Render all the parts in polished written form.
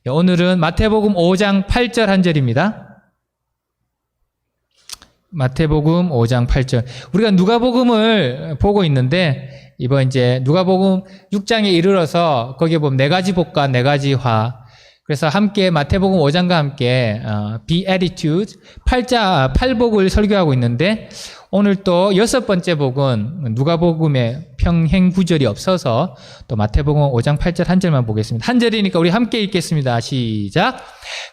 오늘은 마태복음 5장 8절 한 절입니다. 마태복음 5장 8절. 우리가 누가복음을 보고 있는데 이번 이제 누가복음 6장에 이르러서 거기에 보면 네 가지 복과 네 가지 화. 그래서 함께 마태복음 5장과 함께 Beatitude 8복을 설교하고 있는데 오늘 또 6번째 복은 누가복음의 평행 구절이 없어서 또 마태복음 5장 8절 한 절만 보겠습니다. 한 절이니까 우리 함께 읽겠습니다. 시작.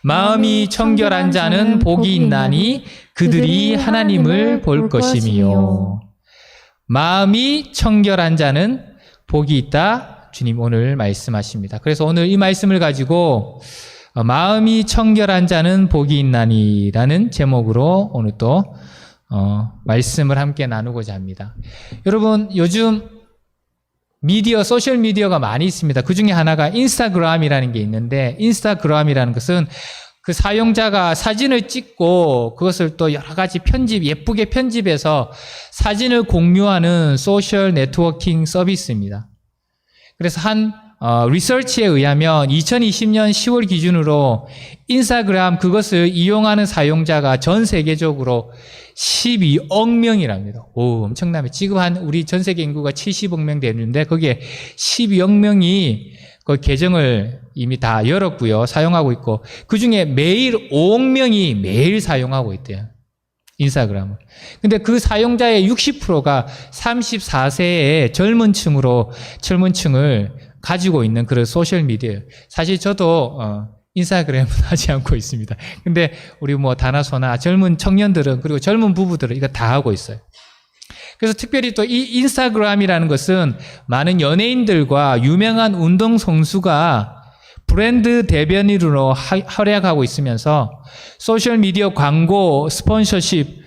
마음이 청결한 자는 복이 있나니 그들이 하나님을 볼 것이며. 마음이 청결한 자는 복이 있다. 주님 오늘 말씀하십니다. 그래서 오늘 이 말씀을 가지고 마음이 청결한 자는 복이 있나니라는 제목으로 오늘 또 말씀을 함께 나누고자 합니다. 여러분 요즘 소셜 미디어가 많이 있습니다. 그 중에 하나가 인스타그램이라는 게 있는데 인스타그램이라는 것은 그 사용자가 사진을 찍고 그것을 또 여러 가지 예쁘게 편집해서 사진을 공유하는 소셜 네트워킹 서비스입니다. 그래서 한 리서치에 의하면 2020년 10월 기준으로 인스타그램 그것을 이용하는 사용자가 전 세계적으로 12억 명이랍니다. 오, 엄청나요. 지금 우리 전 세계 인구가 70억 명 되는데 거기에 12억 명이 그 계정을 이미 다 열었고요. 사용하고 있고 그 중에 매일 5억 명이 매일 사용하고 있대요. 인스타그램을. 근데 그 사용자의 60%가 34세의 젊은 층을 가지고 있는 그런 소셜미디어예요. 사실 저도 인스타그램은 하지 않고 있습니다. 근데 우리 다나소나 젊은 청년들은 그리고 젊은 부부들은 이거 다 하고 있어요. 그래서 특별히 또 이 인스타그램이라는 것은 많은 연예인들과 유명한 운동선수가 브랜드 대변인으로 활약하고 있으면서 소셜미디어 광고, 스폰서십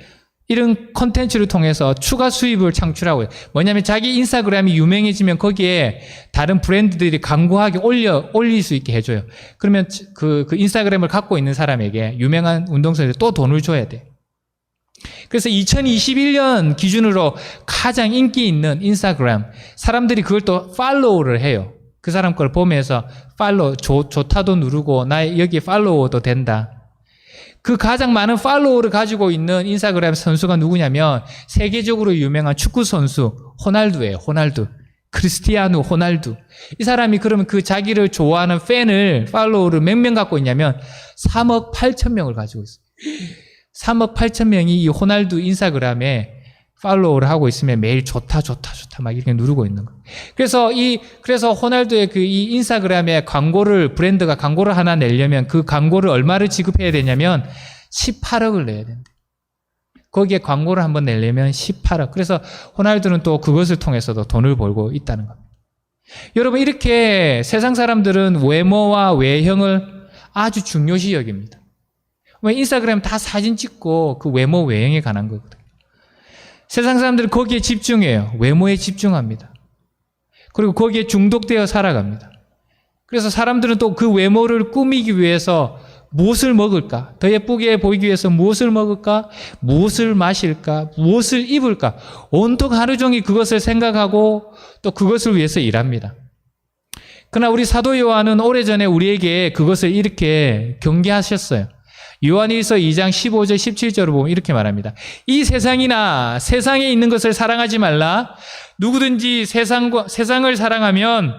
이런 콘텐츠를 통해서 추가 수입을 창출하고 있어요. 뭐냐면 자기 인스타그램이 유명해지면 거기에 다른 브랜드들이 광고하게 올릴 수 있게 해줘요. 그러면 그 인스타그램을 갖고 있는 사람에게 유명한 운동선수에 또 돈을 줘야 돼. 그래서 2021년 기준으로 가장 인기 있는 인스타그램 사람들이 그걸 또 팔로우를 해요. 그 사람 걸 보면서 좋다도 누르고 나 여기 팔로워도 된다. 그 가장 많은 팔로워를 가지고 있는 인스타그램 선수가 누구냐면 세계적으로 유명한 축구 선수 호날두예요. 호날두. 크리스티아누 호날두. 이 사람이 그러면 그 자기를 좋아하는 팔로워를 몇 명 갖고 있냐면 3억 8천 명을 가지고 있어요. 3억 8천 명이 이 호날두 인스타그램에 팔로우를 하고 있으면 매일 좋다 막 이렇게 누르고 있는 거예요. 그래서 호날두의 이 인스타그램에 브랜드가 광고를 하나 내려면 그 광고를 얼마를 지급해야 되냐면 18억을 내야 된대. 거기에 광고를 한번 내려면 18억. 그래서 호날두는 또 그것을 통해서도 돈을 벌고 있다는 겁니다. 여러분 이렇게 세상 사람들은 외모와 외형을 아주 중요시 여깁니다. 인스타그램 다 사진 찍고 그 외모 외형에 관한 거거든요. 세상 사람들은 거기에 집중해요. 외모에 집중합니다. 그리고 거기에 중독되어 살아갑니다. 그래서 사람들은 또 그 외모를 꾸미기 위해서 무엇을 먹을까? 더 예쁘게 보이기 위해서 무엇을 먹을까? 무엇을 마실까? 무엇을 입을까? 온통 하루 종일 그것을 생각하고 또 그것을 위해서 일합니다. 그러나 우리 사도 요한은 오래전에 우리에게 그것을 이렇게 경계하셨어요. 요한일서 2장 15절 17절을 보면 이렇게 말합니다. 이 세상에 있는 것을 사랑하지 말라. 누구든지 세상을 사랑하면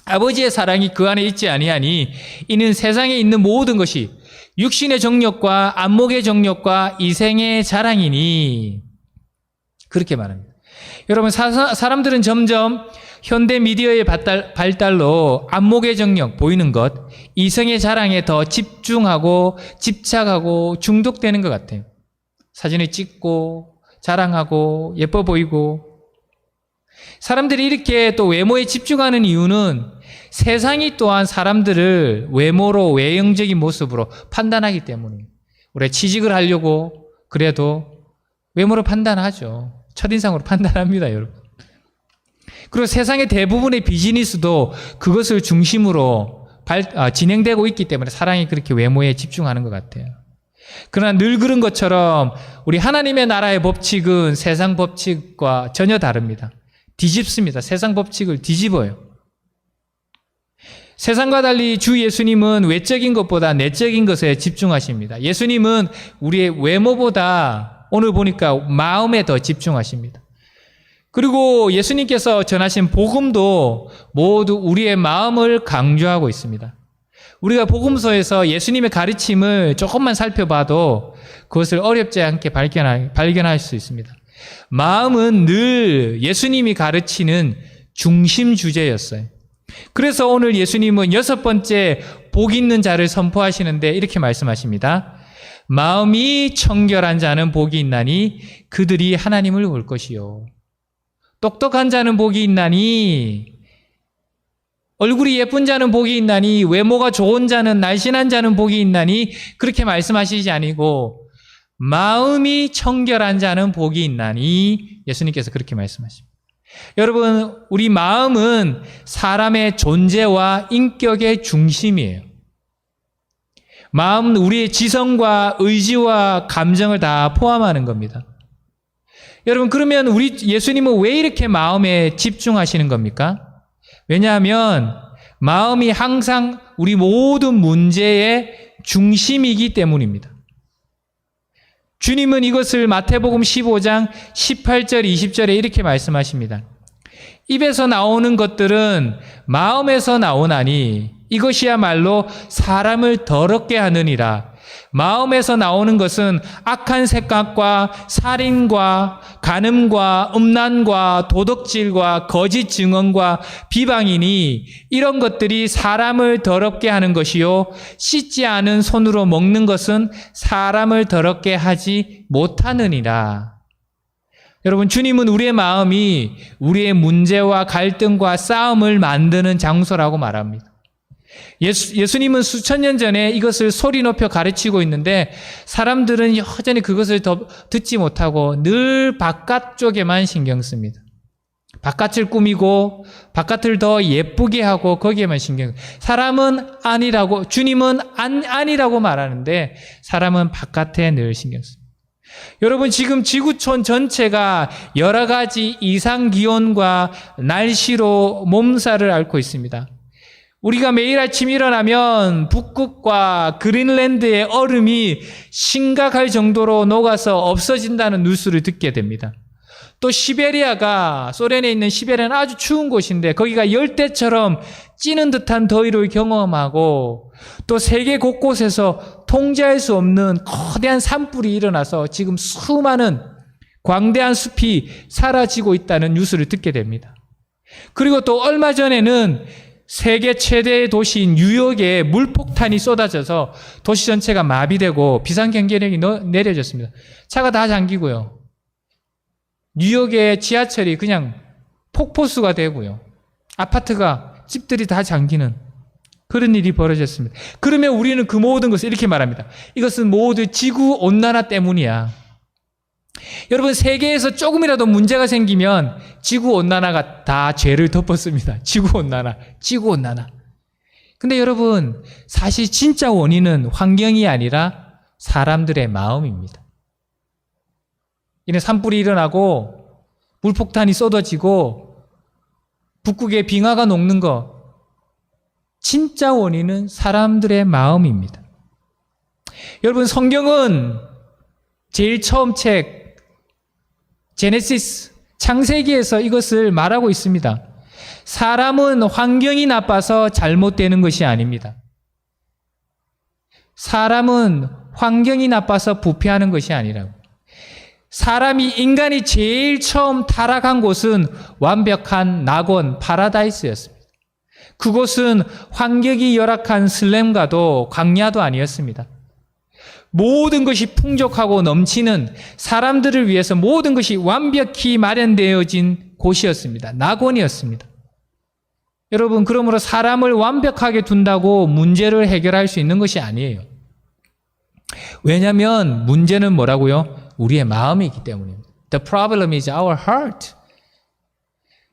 아버지의 사랑이 그 안에 있지 아니하니 이는 세상에 있는 모든 것이 육신의 정욕과 안목의 정욕과 이생의 자랑이니. 그렇게 말합니다. 여러분 사람들은 점점 현대 미디어의 발달로 안목의 정욕, 보이는 것, 이성의 자랑에 더 집중하고 집착하고 중독되는 것 같아요. 사진을 찍고 자랑하고 예뻐 보이고. 사람들이 이렇게 또 외모에 집중하는 이유는 세상이 또한 사람들을 외모로 외형적인 모습으로 판단하기 때문이에요. 우리가 취직을 하려고 그래도 외모로 판단하죠. 첫인상으로 판단합니다, 여러분. 그리고 세상의 대부분의 비즈니스도 그것을 중심으로 진행되고 있기 때문에 사람이 그렇게 외모에 집중하는 것 같아요. 그러나 늘 그런 것처럼 우리 하나님의 나라의 법칙은 세상 법칙과 전혀 다릅니다. 뒤집습니다. 세상 법칙을 뒤집어요. 세상과 달리 주 예수님은 외적인 것보다 내적인 것에 집중하십니다. 예수님은 우리의 외모보다 오늘 보니까 마음에 더 집중하십니다. 그리고 예수님께서 전하신 복음도 모두 우리의 마음을 강조하고 있습니다. 우리가 복음서에서 예수님의 가르침을 조금만 살펴봐도 그것을 어렵지 않게 발견할 수 있습니다. 마음은 늘 예수님이 가르치는 중심 주제였어요. 그래서 오늘 예수님은 6번째 복 있는 자를 선포하시는데 이렇게 말씀하십니다. 마음이 청결한 자는 복이 있나니 그들이 하나님을 볼 것이요. 똑똑한 자는 복이 있나니, 얼굴이 예쁜 자는 복이 있나니, 외모가 좋은 자는, 날씬한 자는 복이 있나니, 그렇게 말씀하시지 아니고 마음이 청결한 자는 복이 있나니, 예수님께서 그렇게 말씀하십니다. 여러분, 우리 마음은 사람의 존재와 인격의 중심이에요. 마음은 우리의 지성과 의지와 감정을 다 포함하는 겁니다. 여러분, 그러면 우리 예수님은 왜 이렇게 마음에 집중하시는 겁니까? 왜냐하면 마음이 항상 우리 모든 문제의 중심이기 때문입니다. 주님은 이것을 마태복음 15장 18절 20절에 이렇게 말씀하십니다. 입에서 나오는 것들은 마음에서 나오나니 이것이야말로 사람을 더럽게 하느니라. 마음에서 나오는 것은 악한 생각과 살인과 간음과 음란과 도덕질과 거짓 증언과 비방이니 이런 것들이 사람을 더럽게 하는 것이요 씻지 않은 손으로 먹는 것은 사람을 더럽게 하지 못하느니라. 여러분, 주님은 우리의 마음이 우리의 문제와 갈등과 싸움을 만드는 장소라고 말합니다. 예수님은 수천 년 전에 이것을 소리 높여 가르치고 있는데 사람들은 여전히 그것을 더 듣지 못하고 늘 바깥쪽에만 신경 씁니다. 바깥을 꾸미고 바깥을 더 예쁘게 하고 거기에만 신경 써요. 사람은 아니라고, 주님은 아니라고 말하는데 사람은 바깥에 늘 신경 써요. 여러분, 지금 지구촌 전체가 여러 가지 이상기온과 날씨로 몸살을 앓고 있습니다. 우리가 매일 아침 일어나면 북극과 그린랜드의 얼음이 심각할 정도로 녹아서 없어진다는 뉴스를 듣게 됩니다. 또 시베리아가, 소련에 있는 시베리아는 아주 추운 곳인데 거기가 열대처럼 찌는 듯한 더위를 경험하고, 또 세계 곳곳에서 통제할 수 없는 거대한 산불이 일어나서 지금 수많은 광대한 숲이 사라지고 있다는 뉴스를 듣게 됩니다. 그리고 또 얼마 전에는 세계 최대의 도시인 뉴욕에 물폭탄이 쏟아져서 도시 전체가 마비되고 비상경계령이 내려졌습니다. 차가 다 잠기고요. 뉴욕의 지하철이 그냥 폭포수가 되고요. 아파트가, 집들이 다 잠기는 그런 일이 벌어졌습니다. 그러면 우리는 그 모든 것을 이렇게 말합니다. 이것은 모두 지구온난화 때문이야. 여러분, 세계에서 조금이라도 문제가 생기면 지구온난화가 다 죄를 덮었습니다. 지구온난화. 근데 여러분, 사실 진짜 원인은 환경이 아니라 사람들의 마음입니다. 이런 산불이 일어나고 물폭탄이 쏟아지고 북극의 빙하가 녹는 것, 진짜 원인은 사람들의 마음입니다. 여러분, 성경은 제일 처음 책 제네시스, 창세기에서 이것을 말하고 있습니다. 사람은 환경이 나빠서 잘못되는 것이 아닙니다. 사람은 환경이 나빠서 부패하는 것이 아니라고. 인간이 제일 처음 타락한 곳은 완벽한 낙원, 파라다이스였습니다. 그곳은 환경이 열악한 슬램가도 광야도 아니었습니다. 모든 것이 풍족하고 넘치는, 사람들을 위해서 모든 것이 완벽히 마련되어진 곳이었습니다. 낙원이었습니다. 여러분, 그러므로 사람을 완벽하게 둔다고 문제를 해결할 수 있는 것이 아니에요. 왜냐하면 문제는 뭐라고요? 우리의 마음이기 때문입니다. The problem is our heart.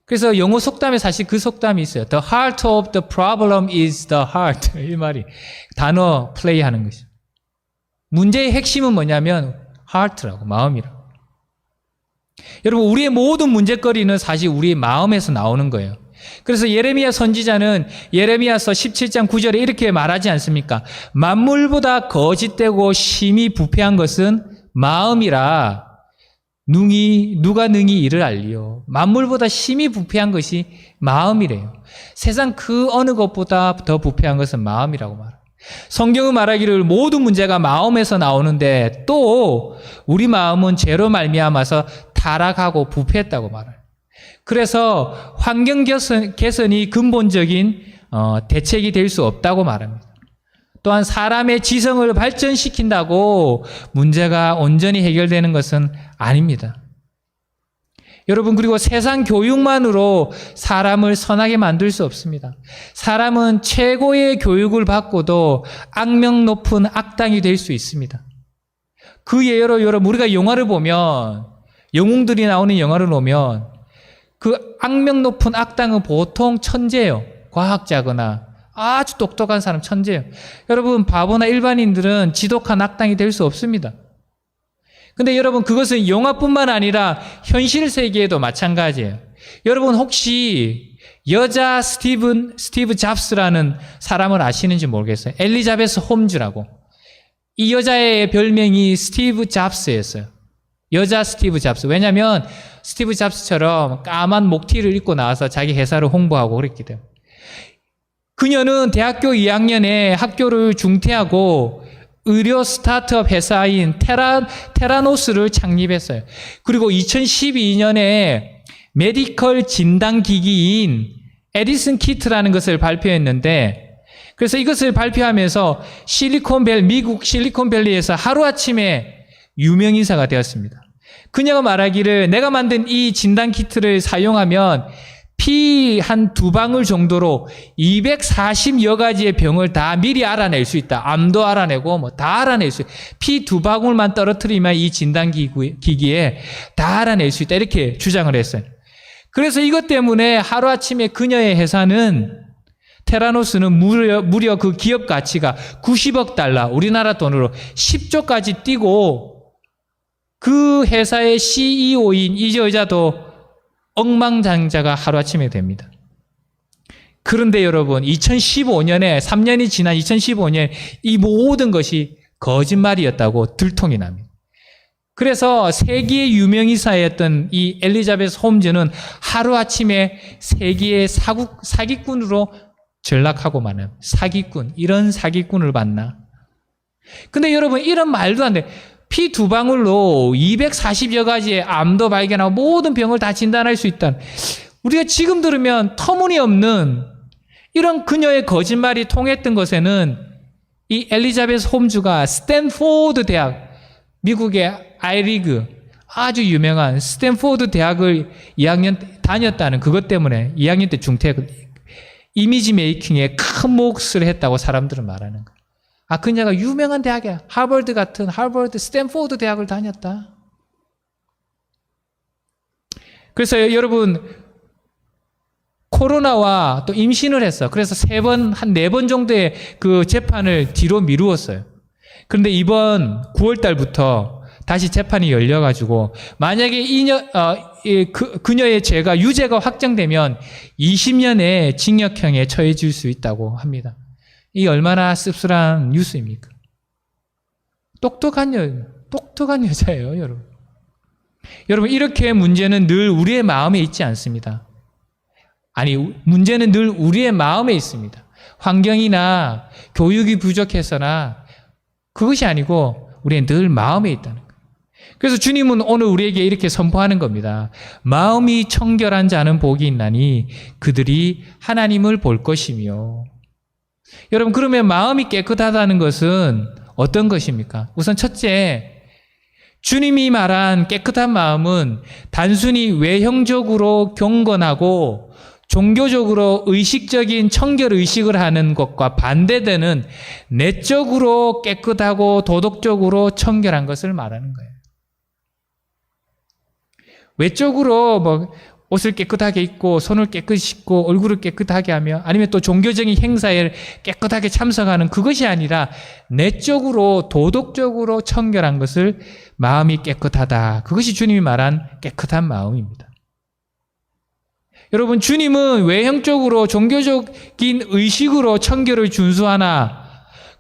그래서 영어 속담에 사실 그 속담이 있어요. The heart of the problem is the heart. 이 말이 단어 플레이하는 것이죠. 문제의 핵심은 뭐냐면 heart라고, 마음이라고. 여러분, 우리의 모든 문제거리는 사실 우리의 마음에서 나오는 거예요. 그래서 예레미야 선지자는 예레미야서 17장 9절에 이렇게 말하지 않습니까? 만물보다 거짓되고 심히 부패한 것은 마음이라 누가 능히 이를 알리요. 만물보다 심히 부패한 것이 마음이래요. 세상 그 어느 것보다 더 부패한 것은 마음이라고 말합니다. 성경은 말하기를 모든 문제가 마음에서 나오는데 또 우리 마음은 죄로 말미암아서 타락하고 부패했다고 말해요. 그래서 환경 개선이 근본적인 대책이 될 수 없다고 말합니다. 또한 사람의 지성을 발전시킨다고 문제가 온전히 해결되는 것은 아닙니다. 여러분, 그리고 세상 교육만으로 사람을 선하게 만들 수 없습니다. 사람은 최고의 교육을 받고도 악명 높은 악당이 될 수 있습니다. 그 예로 여러분, 우리가 영화를 보면, 영웅들이 나오는 영화를 보면 그 악명 높은 악당은 보통 천재예요. 과학자거나 아주 똑똑한 사람, 천재예요. 여러분, 바보나 일반인들은 지독한 악당이 될 수 없습니다. 근데 여러분, 그것은 영화뿐만 아니라 현실 세계에도 마찬가지예요. 여러분, 혹시 여자 스티브 잡스라는 사람을 아시는지 모르겠어요. 엘리자베스 홈즈라고. 이 여자의 별명이 스티브 잡스였어요. 여자 스티브 잡스. 왜냐하면 스티브 잡스처럼 까만 목티를 입고 나와서 자기 회사를 홍보하고 그랬기 때문에. 그녀는 대학교 2학년에 학교를 중퇴하고 의료 스타트업 회사인 테라노스를 창립했어요. 그리고 2012년에 메디컬 진단기기인 에디슨 키트라는 것을 발표했는데, 그래서 이것을 발표하면서 미국 실리콘밸리에서 하루아침에 유명인사가 되었습니다. 그녀가 말하기를 내가 만든 이 진단키트를 사용하면 피 한 2방울 정도로 240여 가지의 병을 다 미리 알아낼 수 있다. 암도 알아내고 뭐 다 알아낼 수 있다. 피 2방울만 떨어뜨리면 이 진단기기에 다 알아낼 수 있다. 이렇게 주장을 했어요. 그래서 이것 때문에 하루아침에 그녀의 회사는 테라노스는 무려 그 기업 가치가 90억 달러, 우리나라 돈으로 10조까지 뛰고 그 회사의 CEO인 이 여자도 억만장자가 하루아침에 됩니다. 그런데 여러분, 2015년에 3년이 지난 2015년에 이 모든 것이 거짓말이었다고 들통이 납니다. 그래서 세계의 유명인사였던 이 엘리자베스 홈즈는 하루아침에 세계의 사기꾼으로 전락하고 마는 사기꾼, 이런 사기꾼을 봤나? 근데 여러분, 이런 말도 안 돼. 피 2방울로 240여 가지의 암도 발견하고 모든 병을 다 진단할 수 있다는, 우리가 지금 들으면 터무니없는 이런 그녀의 거짓말이 통했던 것에는 이 엘리자베스 홈즈가 스탠포드 대학, 미국의 아이리그 아주 유명한 스탠포드 대학을 2학년 다녔다는 그것 때문에 2학년 때 이미지 메이킹에 큰 몫을 했다고 사람들은 말하는 거예요. 그녀가 유명한 대학이야. 하버드, 스탠포드 대학을 다녔다. 그래서 여러분, 코로나와 또 임신을 했어. 그래서 한 4번 정도의 그 재판을 뒤로 미루었어요. 그런데 이번 9월 달부터 다시 재판이 열려가지고, 만약에 그녀의 죄가 유죄가 확정되면 20년의 징역형에 처해질 수 있다고 합니다. 이 얼마나 씁쓸한 뉴스입니까? 똑똑한 여자예요, 여러분. 여러분, 이렇게 문제는 늘 우리의 마음에 있지 않습니다. 문제는 늘 우리의 마음에 있습니다. 환경이나 교육이 부족해서나 그것이 아니고 우리의 늘 마음에 있다는 거예요. 그래서 주님은 오늘 우리에게 이렇게 선포하는 겁니다. 마음이 청결한 자는 복이 있나니 그들이 하나님을 볼 것이며. 여러분, 그러면 마음이 깨끗하다는 것은 어떤 것입니까? 우선 첫째, 주님이 말한 깨끗한 마음은 단순히 외형적으로 경건하고 종교적으로 의식적인 청결의식을 하는 것과 반대되는 내적으로 깨끗하고 도덕적으로 청결한 것을 말하는 거예요. 외적으로 옷을 깨끗하게 입고 손을 깨끗이 씻고 얼굴을 깨끗하게 하며 아니면 또 종교적인 행사에 깨끗하게 참석하는 그것이 아니라 내적으로 도덕적으로 청결한 것을 마음이 깨끗하다. 그것이 주님이 말한 깨끗한 마음입니다. 여러분, 주님은 외형적으로 종교적인 의식으로 청결을 준수하나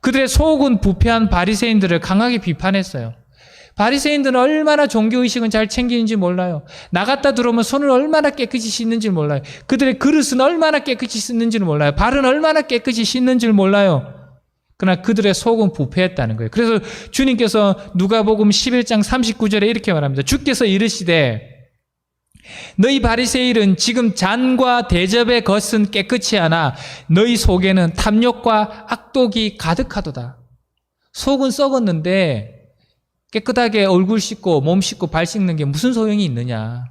그들의 속은 부패한 바리새인들을 강하게 비판했어요. 바리새인들은 얼마나 종교의식은 잘 챙기는지 몰라요. 나갔다 들어오면 손을 얼마나 깨끗이 씻는지 몰라요. 그들의 그릇은 얼마나 깨끗이 씻는지를 몰라요. 발은 얼마나 깨끗이 씻는지를 몰라요. 그러나 그들의 속은 부패했다는 거예요. 그래서 주님께서 누가복음 11장 39절에 이렇게 말합니다. 주께서 이르시되 너희 바리새인은 지금 잔과 대접의 것은 깨끗이 하나 너희 속에는 탐욕과 악독이 가득하도다. 속은 썩었는데 깨끗하게 얼굴 씻고 몸 씻고 발 씻는 게 무슨 소용이 있느냐.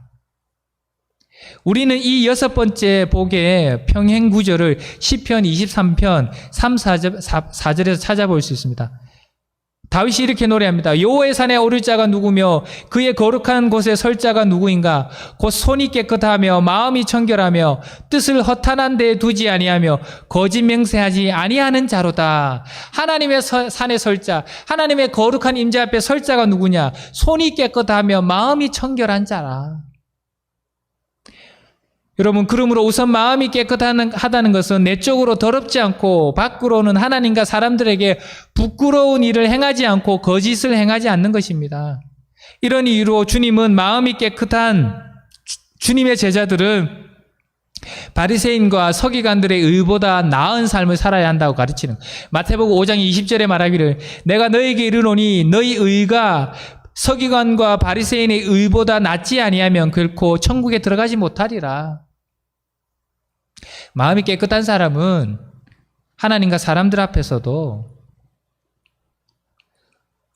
우리는 이 6번째 복의 평행 구절을 시편 23편 3, 4절에서 찾아볼 수 있습니다. 다윗이 이렇게 노래합니다. 여호와의 산에 오를 자가 누구며 그의 거룩한 곳에 설 자가 누구인가? 곧 손이 깨끗하며 마음이 청결하며 뜻을 허탄한 데에 두지 아니하며 거짓 맹세하지 아니하는 자로다. 하나님의 산에 설 자, 하나님의 거룩한 임재 앞에 설 자가 누구냐? 손이 깨끗하며 마음이 청결한 자라. 여러분, 그러므로 우선 마음이 깨끗하다는 것은 내적으로 더럽지 않고 밖으로는 하나님과 사람들에게 부끄러운 일을 행하지 않고 거짓을 행하지 않는 것입니다. 이런 이유로 주님은 마음이 깨끗한 주님의 제자들은 바리새인과 서기관들의 의보다 나은 삶을 살아야 한다고 가르치는, 마태복음 5장 20절에 말하기를 내가 너에게 이르노니 너희 의가 서기관과 바리새인의 의보다 낫지 아니하면 결코 천국에 들어가지 못하리라. 마음이 깨끗한 사람은 하나님과 사람들 앞에서도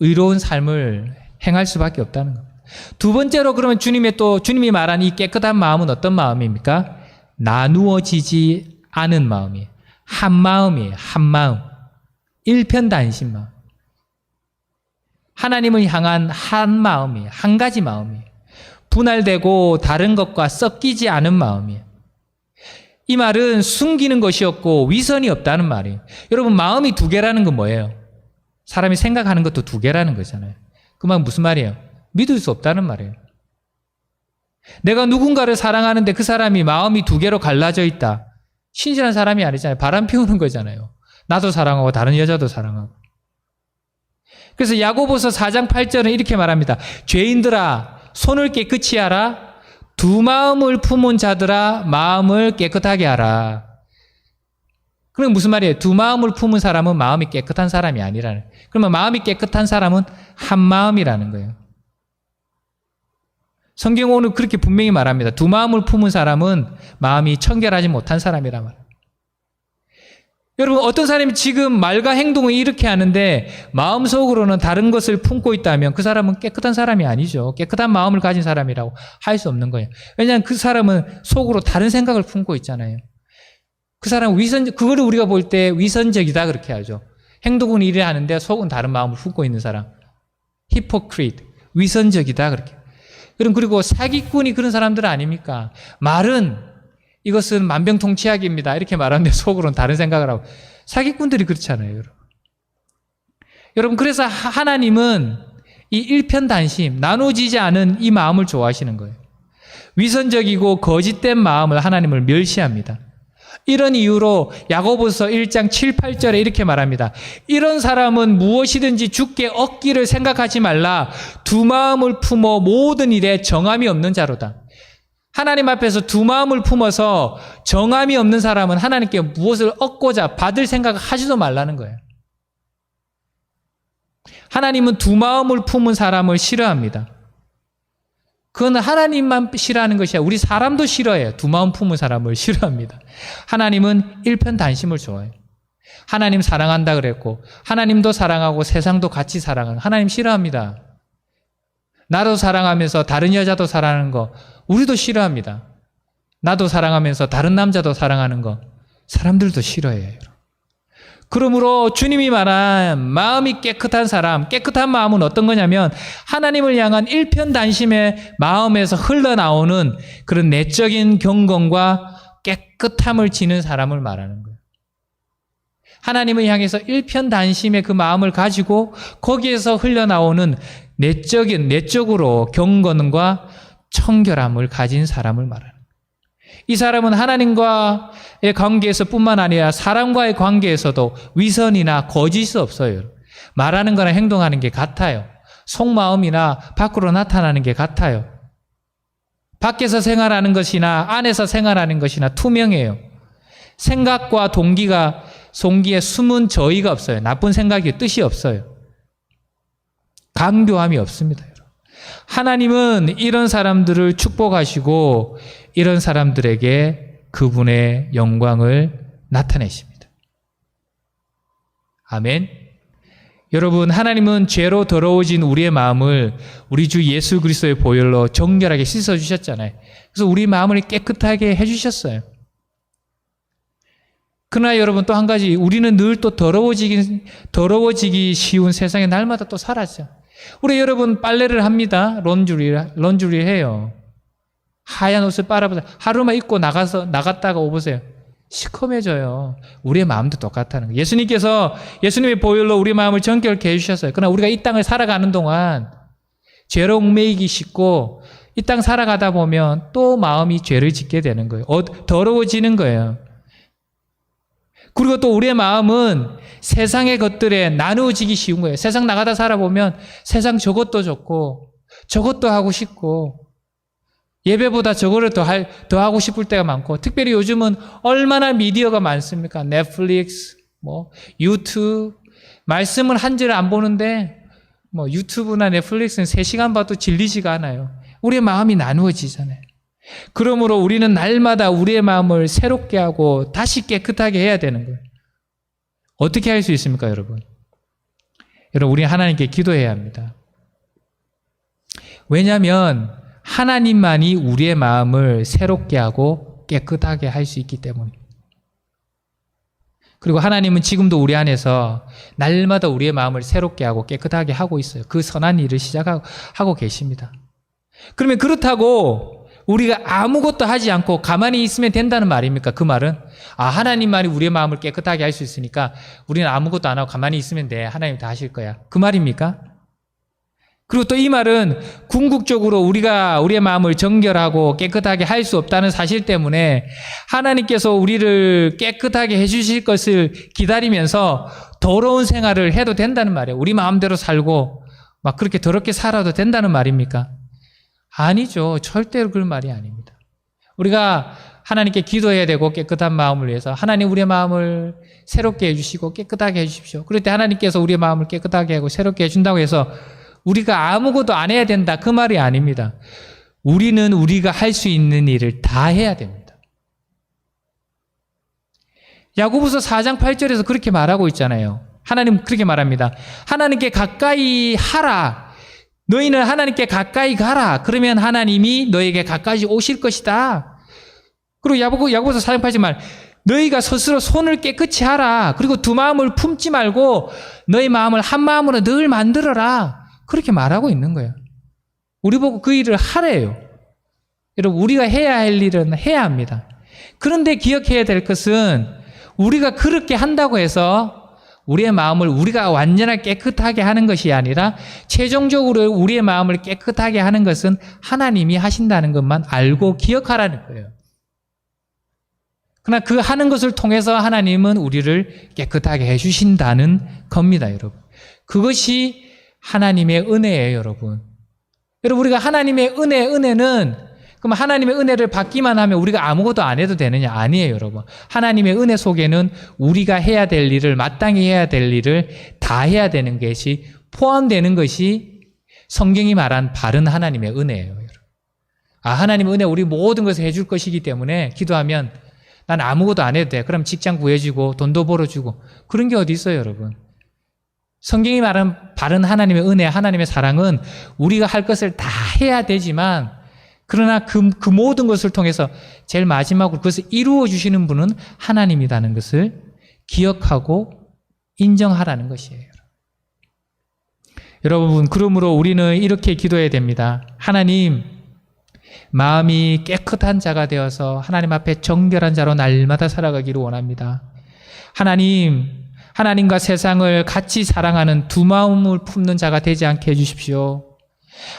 의로운 삶을 행할 수밖에 없다는 겁니다. 두 번째로 그러면 주님이 말한 이 깨끗한 마음은 어떤 마음입니까? 나누어지지 않은 마음이에요. 한 마음이에요. 한 마음. 일편단심 마음. 하나님을 향한 한 마음이에요. 한 가지 마음이에요. 분할되고 다른 것과 섞이지 않은 마음이에요. 이 말은 숨기는 것이 없고 위선이 없다는 말이에요. 여러분, 마음이 두 개라는 건 뭐예요? 사람이 생각하는 것도 두 개라는 거잖아요. 그 말 무슨 말이에요? 믿을 수 없다는 말이에요. 내가 누군가를 사랑하는데 그 사람이 마음이 두 개로 갈라져 있다. 신실한 사람이 아니잖아요. 바람 피우는 거잖아요. 나도 사랑하고 다른 여자도 사랑하고. 그래서 야고보서 4장 8절은 이렇게 말합니다. 죄인들아, 손을 깨끗이 하라. 두 마음을 품은 자들아, 마음을 깨끗하게 하라. 그럼 무슨 말이에요? 두 마음을 품은 사람은 마음이 깨끗한 사람이 아니라는. 그러면 마음이 깨끗한 사람은 한 마음이라는 거예요. 성경은 오늘 그렇게 분명히 말합니다. 두 마음을 품은 사람은 마음이 청결하지 못한 사람이란 말이에요. 여러분, 어떤 사람이 지금 말과 행동을 이렇게 하는데 마음속으로는 다른 것을 품고 있다면 그 사람은 깨끗한 사람이 아니죠. 깨끗한 마음을 가진 사람이라고 할 수 없는 거예요. 왜냐하면 그 사람은 속으로 다른 생각을 품고 있잖아요. 그 사람은 그거를 우리가 볼 때 위선적이다 그렇게 하죠. 행동은 이래 하는데 속은 다른 마음을 품고 있는 사람. 히포크리트, 위선적이다 그렇게. 그리고 사기꾼이 그런 사람들 아닙니까? 말은 이것은 만병통치약입니다. 이렇게 말하는데 속으로는 다른 생각을 하고. 사기꾼들이 그렇잖아요, 여러분. 여러분, 그래서 하나님은 이 일편단심, 나누어지지 않은 이 마음을 좋아하시는 거예요. 위선적이고 거짓된 마음을 하나님을 멸시합니다. 이런 이유로 야고보서 1장 7, 8절에 이렇게 말합니다. 이런 사람은 무엇이든지 주께 얻기를 생각하지 말라. 두 마음을 품어 모든 일에 정함이 없는 자로다. 하나님 앞에서 두 마음을 품어서 정함이 없는 사람은 하나님께 무엇을 얻고자 받을 생각을 하지도 말라는 거예요. 하나님은 두 마음을 품은 사람을 싫어합니다. 그건 하나님만 싫어하는 것이 아니라 우리 사람도 싫어해요. 두 마음 품은 사람을 싫어합니다. 하나님은 일편단심을 좋아해요. 하나님 사랑한다 그랬고 하나님도 사랑하고 세상도 같이 사랑하는 하나님 싫어합니다. 나도 사랑하면서 다른 여자도 사랑하는 거 우리도 싫어합니다. 나도 사랑하면서 다른 남자도 사랑하는 거 사람들도 싫어해요. 그러므로 주님이 말한 마음이 깨끗한 사람, 깨끗한 마음은 어떤 거냐면 하나님을 향한 일편단심의 마음에서 흘러나오는 그런 내적인 경건과 깨끗함을 지닌 사람을 말하는 거예요. 하나님을 향해서 일편단심의 그 마음을 가지고 거기에서 흘러나오는 내적으로 경건과 청결함을 가진 사람을 말하는 거예요. 이 사람은 하나님과의 관계에서 뿐만 아니라 사람과의 관계에서도 위선이나 거짓이 없어요. 말하는 거나 행동하는 게 같아요. 속마음이나 밖으로 나타나는 게 같아요. 밖에서 생활하는 것이나 안에서 생활하는 것이나 투명해요. 생각과 동기에 숨은 저희가 없어요. 나쁜 생각이 뜻이 없어요. 강교함이 없습니다. 하나님은 이런 사람들을 축복하시고 이런 사람들에게 그분의 영광을 나타내십니다. 아멘. 여러분, 하나님은 죄로 더러워진 우리의 마음을 우리 주 예수 그리스도의 보혈로 정결하게 씻어주셨잖아요. 그래서 우리 마음을 깨끗하게 해주셨어요. 그러나 여러분, 또 한 가지, 우리는 늘 또 더러워지기 쉬운 세상에 날마다 또 살았죠. 우리 여러분 빨래를 합니다. 런쥬리 해요. 하얀 옷을 빨아보세요. 하루만 입고 나갔다가 오보세요. 시커매져요. 우리의 마음도 똑같다는 거예요. 예수님의 보혈로 우리 마음을 정결케 해주셨어요. 그러나 우리가 이 땅을 살아가는 동안 죄로 얽매이기 쉽고 이 땅 살아가다 보면 또 마음이 죄를 짓게 되는 거예요. 더러워지는 거예요. 그리고 또 우리의 마음은 세상의 것들에 나누어지기 쉬운 거예요. 세상 나가다 살아보면 세상 저것도 좋고 저것도 하고 싶고 예배보다 저거를 더 하고 싶을 때가 많고, 특별히 요즘은 얼마나 미디어가 많습니까? 넷플릭스, 유튜브. 말씀은 한 줄 안 보는데 유튜브나 넷플릭스는 3시간 봐도 질리지가 않아요. 우리의 마음이 나누어지잖아요. 그러므로 우리는 날마다 우리의 마음을 새롭게 하고 다시 깨끗하게 해야 되는 거예요. 어떻게 할 수 있습니까, 여러분? 여러분, 우리는 하나님께 기도해야 합니다. 왜냐하면 하나님만이 우리의 마음을 새롭게 하고 깨끗하게 할 수 있기 때문입니다. 그리고 하나님은 지금도 우리 안에서 날마다 우리의 마음을 새롭게 하고 깨끗하게 하고 있어요. 그 선한 일을 시작하고 계십니다. 그러면 그렇다고 우리가 아무것도 하지 않고 가만히 있으면 된다는 말입니까? 그 말은 하나님만이 우리의 마음을 깨끗하게 할 수 있으니까 우리는 아무것도 안 하고 가만히 있으면 돼. 하나님이 다 하실 거야. 그 말입니까? 그리고 또 이 말은 궁극적으로 우리가 우리의 마음을 정결하고 깨끗하게 할 수 없다는 사실 때문에 하나님께서 우리를 깨끗하게 해주실 것을 기다리면서 더러운 생활을 해도 된다는 말이에요. 우리 마음대로 살고 막 그렇게 더럽게 살아도 된다는 말입니까? 아니죠. 절대로 그런 말이 아닙니다. 우리가 하나님께 기도해야 되고 깨끗한 마음을 위해서 하나님 우리의 마음을 새롭게 해주시고 깨끗하게 해주십시오. 그럴 때 하나님께서 우리의 마음을 깨끗하게 하고 새롭게 해준다고 해서 우리가 아무것도 안 해야 된다, 그 말이 아닙니다. 우리는 우리가 할 수 있는 일을 다 해야 됩니다. 야고보서 4장 8절에서 그렇게 말하고 있잖아요. 하나님 그렇게 말합니다. 하나님께 가까이 하라. 너희는 하나님께 가까이 가라. 그러면 하나님이 너에게 가까이 오실 것이다. 그리고 야고보서 4장 8절 말, 너희가 스스로 손을 깨끗이 하라. 그리고 두 마음을 품지 말고 너희 마음을 한 마음으로 늘 만들어라. 그렇게 말하고 있는 거예요. 우리 보고 그 일을 하래요. 여러분, 우리가 해야 할 일은 해야 합니다. 그런데 기억해야 될 것은 우리가 그렇게 한다고 해서 우리의 마음을 우리가 완전하게 깨끗하게 하는 것이 아니라 최종적으로 우리의 마음을 깨끗하게 하는 것은 하나님이 하신다는 것만 알고 기억하라는 거예요. 그러나 그 하는 것을 통해서 하나님은 우리를 깨끗하게 해주신다는 겁니다, 여러분. 그것이 하나님의 은혜예요, 여러분. 여러분, 우리가 하나님의 은혜는 그럼 하나님의 은혜를 받기만 하면 우리가 아무것도 안 해도 되느냐? 아니에요, 여러분. 하나님의 은혜 속에는 우리가 해야 될 일을, 마땅히 해야 될 일을 다 해야 되는 것이 포함되는 것이 성경이 말한 바른 하나님의 은혜예요, 여러분. 하나님의 은혜 우리 모든 것을 해줄 것이기 때문에 기도하면 난 아무것도 안 해도 돼. 그럼 직장 구해주고 돈도 벌어주고 그런 게 어디 있어요, 여러분. 성경이 말하는 바른 하나님의 은혜, 하나님의 사랑은 우리가 할 것을 다 해야 되지만 그러나 그 모든 것을 통해서 제일 마지막으로 그것을 이루어 주시는 분은 하나님이라는 것을 기억하고 인정하라는 것이에요. 여러분, 그러므로 우리는 이렇게 기도해야 됩니다. 하나님, 마음이 깨끗한 자가 되어서 하나님 앞에 정결한 자로 날마다 살아가기를 원합니다. 하나님과 세상을 같이 사랑하는 두 마음을 품는 자가 되지 않게 해주십시오.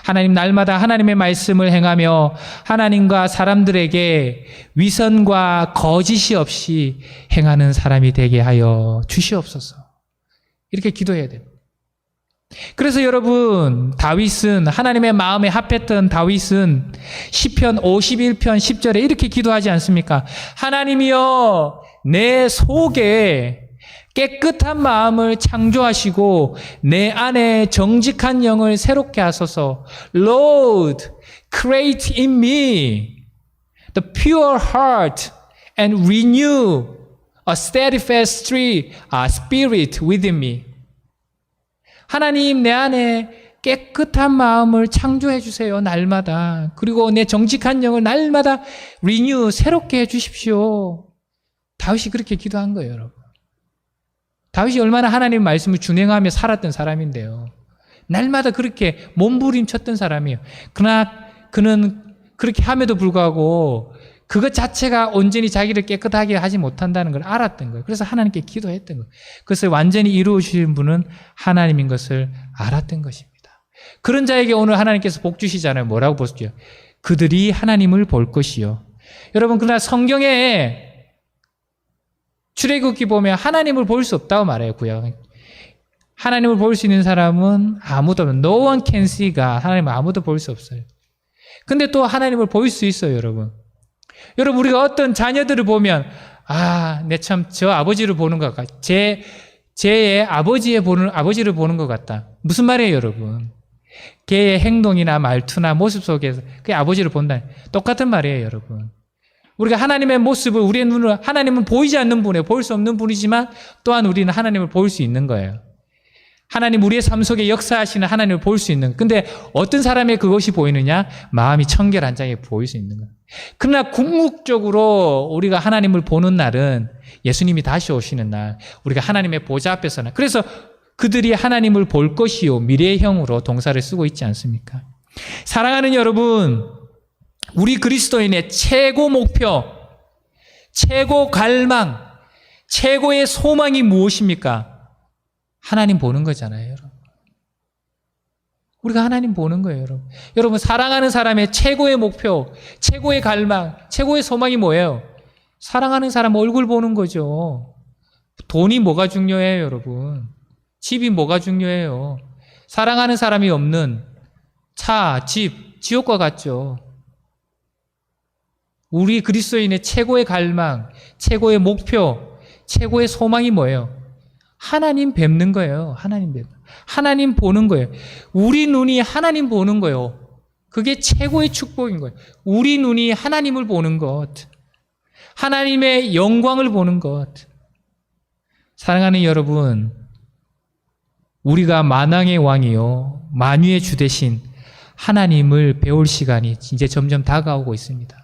하나님 날마다 하나님의 말씀을 행하며 하나님과 사람들에게 위선과 거짓이 없이 행하는 사람이 되게 하여 주시옵소서. 이렇게 기도해야 돼요. 그래서 여러분, 다윗은, 하나님의 마음에 합했던 다윗은 시편 51편 10절에 이렇게 기도하지 않습니까? 하나님이여, 내 속에 깨끗한 마음을 창조하시고 내 안에 정직한 영을 새롭게 하소서. Lord, create in me the pure heart and renew a steadfast spirit within me. 하나님, 내 안에 깨끗한 마음을 창조해 주세요, 날마다. 그리고 내 정직한 영을 날마다 renew, 새롭게 해 주십시오. 다윗이 그렇게 기도한 거예요, 여러분. 다윗이 얼마나 하나님 말씀을 준행하며 살았던 사람인데요. 날마다 그렇게 몸부림쳤던 사람이에요. 그러나 그는 그렇게 함에도 불구하고 그것 자체가 온전히 자기를 깨끗하게 하지 못한다는 걸 알았던 거예요. 그래서 하나님께 기도했던 거예요. 그것을 완전히 이루어주신 분은 하나님인 것을 알았던 것입니다. 그런 자에게 오늘 하나님께서 복 주시잖아요. 뭐라고 보시죠? 그들이 하나님을 볼 것이요. 여러분, 그러나 성경에 출애굽기 보면 하나님을 볼 수 없다고 말해요. 구약. 하나님을 볼 수 있는 사람은 아무도 없어요. No one can see God. 하나님을 아무도 볼 수 없어요. 근데 또 하나님을 볼 수 있어요, 여러분. 여러분, 우리가 어떤 자녀들을 보면, 내 참 저 아버지를 보는 것 같다. 제의 아버지를 보는 것 같다. 무슨 말이에요, 여러분? 걔의 행동이나 말투나 모습 속에서 그 아버지를 본다. 똑같은 말이에요, 여러분. 우리가 하나님의 모습을, 우리의 눈으로, 하나님은 보이지 않는 분이에요. 볼 수 없는 분이지만 또한 우리는 하나님을 볼 수 있는 거예요. 하나님, 우리의 삶 속에 역사하시는 하나님을 볼 수 있는 거예요. 근데 어떤 사람의 그것이 보이느냐? 마음이 청결한 자에게 보일 수 있는 거예요. 그러나 궁극적으로 우리가 하나님을 보는 날은 예수님이 다시 오시는 날, 우리가 하나님의 보좌 앞에서는, 그래서 그들이 하나님을 볼 것이요, 미래형으로 동사를 쓰고 있지 않습니까? 사랑하는 여러분, 우리 그리스도인의 최고 목표, 최고 갈망, 최고의 소망이 무엇입니까? 하나님 보는 거잖아요, 여러분. 우리가 하나님 보는 거예요, 여러분. 여러분, 사랑하는 사람의 최고의 목표, 최고의 갈망, 최고의 소망이 뭐예요? 사랑하는 사람 얼굴 보는 거죠. 돈이 뭐가 중요해요, 여러분? 집이 뭐가 중요해요? 사랑하는 사람이 없는 차, 집, 지옥과 같죠. 우리 그리스도인의 최고의 갈망, 최고의 목표, 최고의 소망이 뭐예요? 하나님 뵙는 거예요. 하나님 보는 거예요. 우리 눈이 하나님 보는 거예요. 그게 최고의 축복인 거예요. 우리 눈이 하나님을 보는 것, 하나님의 영광을 보는 것. 사랑하는 여러분, 우리가 만왕의 왕이요, 만유의 주 되신 하나님을 배울 시간이 이제 점점 다가오고 있습니다.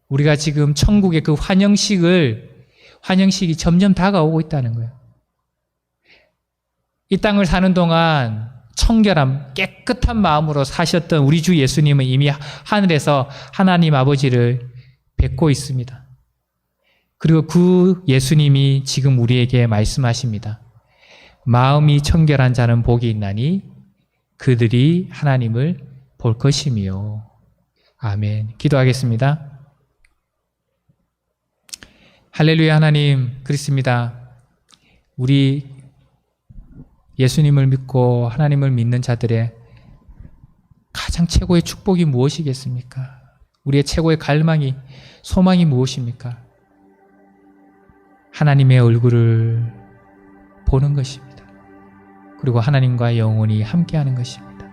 우리가 지금 천국의 그 환영식이 점점 다가오고 있다는 거예요. 이 땅을 사는 동안 청결함, 깨끗한 마음으로 사셨던 우리 주 예수님은 이미 하늘에서 하나님 아버지를 뵙고 있습니다. 그리고 그 예수님이 지금 우리에게 말씀하십니다. 마음이 청결한 자는 복이 있나니 그들이 하나님을 볼 것이며. 아멘. 기도하겠습니다. 할렐루야. 하나님, 그렇습니다. 우리 예수님을 믿고 하나님을 믿는 자들의 가장 최고의 축복이 무엇이겠습니까? 우리의 최고의 갈망이, 소망이 무엇입니까? 하나님의 얼굴을 보는 것입니다. 그리고 하나님과 영원히 함께하는 것입니다.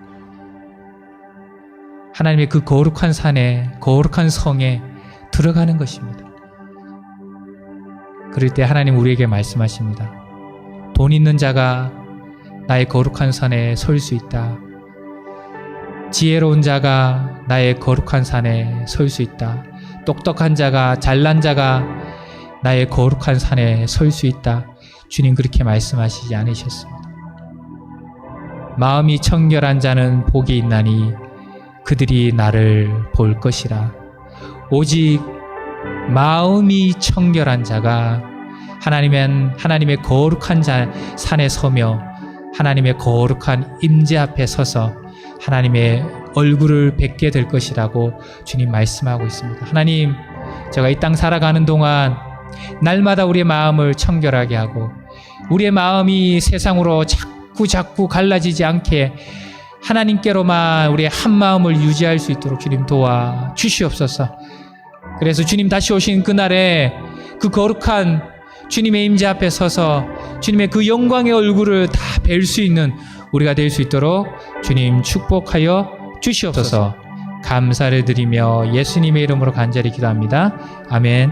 하나님의 그 거룩한 산에, 거룩한 성에 들어가는 것입니다. 그럴 때 하나님 우리에게 말씀하십니다. 돈 있는 자가 나의 거룩한 산에 설 수 있다. 지혜로운 자가 나의 거룩한 산에 설 수 있다. 똑똑한 자가, 잘난 자가 나의 거룩한 산에 설 수 있다. 주님 그렇게 말씀하시지 않으셨습니다. 마음이 청결한 자는 복이 있나니 그들이 나를 볼 것이라. 오직 마음이 청결한 자가 하나님의 거룩한 산에 서며 하나님의 거룩한 임재 앞에 서서 하나님의 얼굴을 뵙게 될 것이라고 주님 말씀하고 있습니다. 하나님, 제가 이 땅 살아가는 동안 날마다 우리의 마음을 청결하게 하고 우리의 마음이 세상으로 자꾸 갈라지지 않게 하나님께로만 우리의 한 마음을 유지할 수 있도록 주님 도와 주시옵소서. 그래서 주님 다시 오신 그날에 그 거룩한 주님의 임재 앞에 서서 주님의 그 영광의 얼굴을 다 뵐 수 있는 우리가 될 수 있도록 주님 축복하여 주시옵소서. 감사를 드리며 예수님의 이름으로 간절히 기도합니다. 아멘.